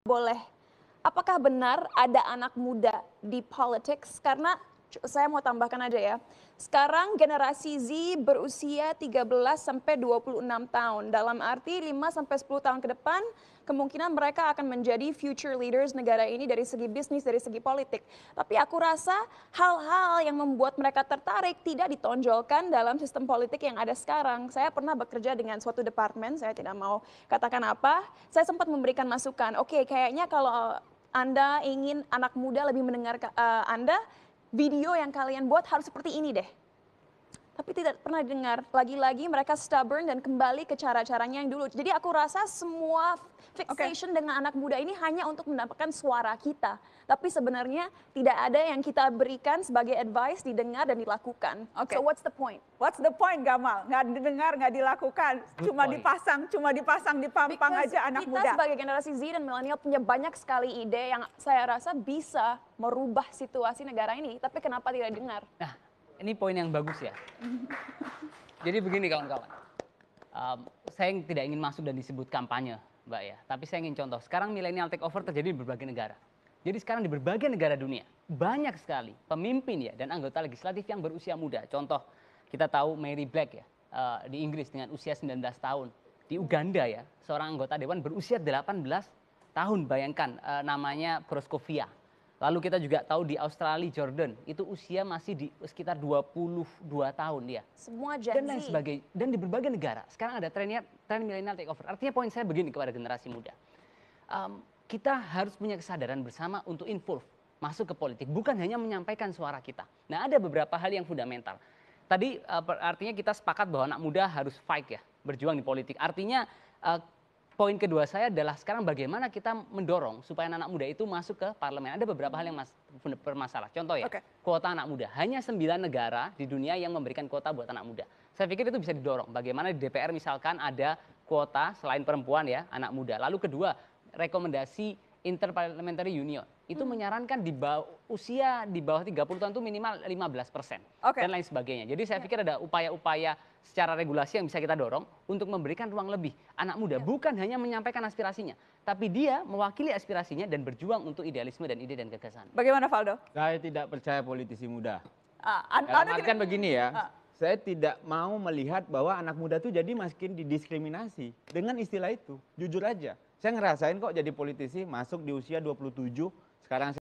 Boleh. Apakah benar ada anak muda di politics? Karena saya mau tambahkan aja ya. Sekarang generasi Z berusia 13 sampai 26 tahun. Dalam arti 5 sampai 10 tahun ke depan kemungkinan mereka akan menjadi future leaders negara ini dari segi bisnis, dari segi politik. Tapi aku rasa hal-hal yang membuat mereka tertarik tidak ditonjolkan dalam sistem politik yang ada sekarang. Saya pernah bekerja dengan suatu departemen, saya tidak mau katakan apa. Saya sempat memberikan masukan, oke, kayaknya kalau Anda ingin anak muda lebih mendengar Anda, video yang kalian buat harus seperti ini deh. Tapi tidak pernah dengar. Lagi-lagi mereka stubborn dan kembali ke cara-caranya yang dulu. Jadi aku rasa semua fixation dengan anak muda ini hanya untuk mendapatkan suara kita. Tapi sebenarnya tidak ada yang kita berikan sebagai advice didengar dan dilakukan. So what's the point? What's the point, Gamal? Nggak didengar, nggak dilakukan. Cuma dipasang, dipampang aja anak muda. Kita sebagai generasi Z dan milenial punya banyak sekali ide yang saya rasa bisa merubah situasi negara ini. Tapi kenapa tidak dengar? Nah, ini poin yang bagus ya. Jadi begini kawan-kawan. Saya tidak ingin masuk dan disebut kampanye, Mbak ya. Tapi saya ingin contoh. Sekarang milenial takeover terjadi di berbagai negara. Jadi sekarang di berbagai negara dunia, banyak sekali pemimpin ya dan anggota legislatif yang berusia muda. Contoh, kita tahu Mary Black ya, di Inggris dengan usia 19 tahun. Di Uganda ya, seorang anggota dewan berusia 18 tahun, bayangkan namanya Proskovia. Lalu kita juga tahu di Australia, Jordan, itu usia masih di sekitar 22 tahun dia. Semua Gen Z. Dan lain sebagainya. Dan di berbagai negara, sekarang ada tren millennial takeover. Artinya poin saya begini kepada generasi muda. Kita harus punya kesadaran bersama untuk involve, masuk ke politik. Bukan hanya menyampaikan suara kita. Nah, ada beberapa hal yang fundamental. Tadi artinya kita sepakat bahwa anak muda harus fight ya, berjuang di politik. Artinya poin kedua saya adalah sekarang bagaimana kita mendorong supaya anak muda itu masuk ke parlemen. Ada beberapa hal yang bermasalah. Contoh ya, kuota anak muda. Hanya 9 negara di dunia yang memberikan kuota buat anak muda. Saya pikir itu bisa didorong. Bagaimana di DPR misalkan ada kuota selain perempuan ya, anak muda. Lalu kedua, rekomendasi Interparliamentary Union. Itu menyarankan usia di bawah 30 tahun itu minimal 15%. Dan lain sebagainya. Jadi saya pikir ada upaya-upaya secara regulasi yang bisa kita dorong untuk memberikan ruang lebih anak muda. Bukan hanya menyampaikan aspirasinya, tapi dia mewakili aspirasinya dan berjuang untuk idealisme dan ide dan gagasan. Bagaimana Valdo? Saya tidak percaya politisi muda. Anda Kan begini ya, saya tidak mau melihat bahwa anak muda itu jadi makin didiskriminasi dengan istilah itu. Jujur aja, saya ngerasain kok jadi politisi masuk di usia 27, sekarang